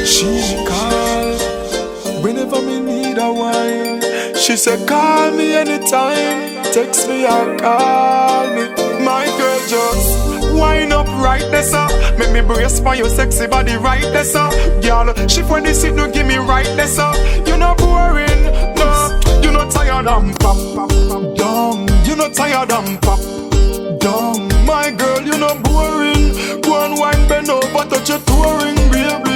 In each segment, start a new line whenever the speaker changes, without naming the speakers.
She call whenever me need a wine. She said call me anytime, text me or call me. My girl just wind up right there, sir. Make me brace for your sexy body right there, sir. Girl, shift when this seat, no give me right there, sir. You not boring, no. You not tired and pop, pop, pop, down. You not tired and pop, down. My girl, you not boring. Go and wine, bend over, touch your touring, baby.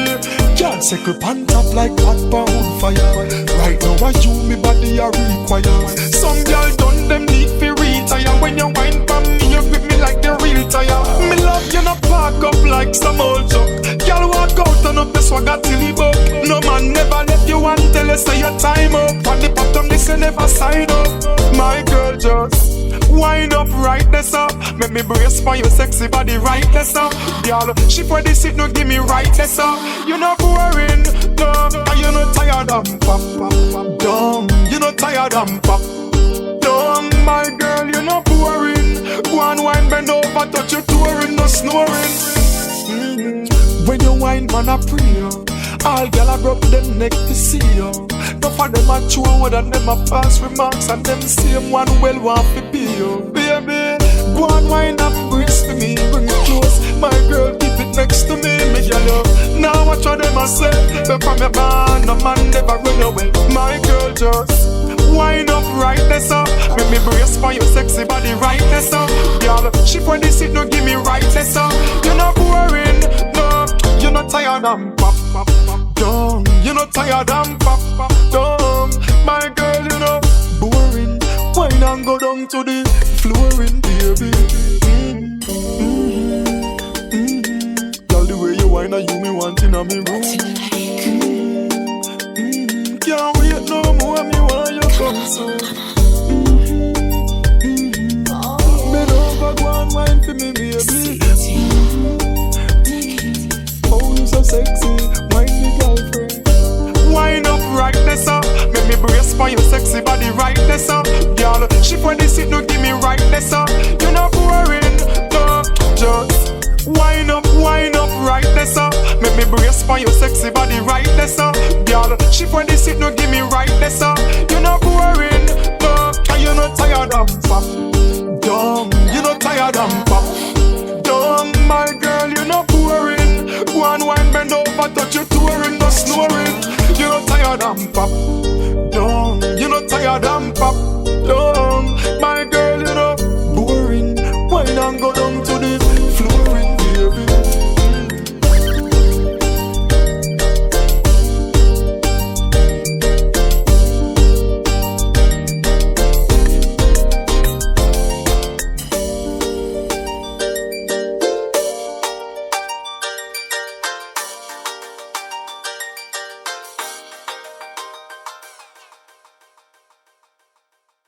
Girl, circle pan top like hot pound fire. Right now, I you me body a require. Some girl done them need fi retire. When you wine for me, you grip me like the real tire. Me love you not park up like some old truck. Girl walk out and up the swagger till he buck. No man never let you and tell you say your time up. On the bottom this you never sign up. My girl just wind up right there, sir. Make me brace for your sexy body right there, sir. Girl, she for this seat, no give me right there, sir. You not boring, no. And you not tired and pop, pop, pop, dumb. You not tired and pop, dumb. My girl, you not boring. Go and wine, bend over, touch your touring, no snoring. When you wine, man, I pray you. All girl I rub them neck to see you. No for them a true word and them a pass remarks. And them same one well want to be you. Baby, go and wine and brace to me. Bring it close, my girl, keep it next to me. Me girl, now watch how them a say. But from your band, no man never run away. My girl just wind up right there, sir. Make me brace for your sexy body right there, sir. Girl, shift when this seat, no give me right there, sir. You're not boring, no. You're not tired and pop, pop, pop, down. You're not tired and pop, pop, down. My girl, you know, boring. Wine and go down to the flooring, baby. Girl, the way you wine and you me wanting on me room. Can't wait no more, me want you come soon. Bend over, go and wine for me, baby. Oh, you so sexy, wine me girlfriend. Wind up right there, sir. Make me brace for your sexy body right there, sir. Girl, shift when this seat, no give me right there, sir. You not boring, no. Just wind up right there, sir. Make me brace for your sexy body right there, sir. Girl, shift when this seat, no give me right there, sir. You not boring, no. And you not tired and pop, dumb. You not tired and pop, dumb. My girl, you not boring. Go and wine, bend over, touch your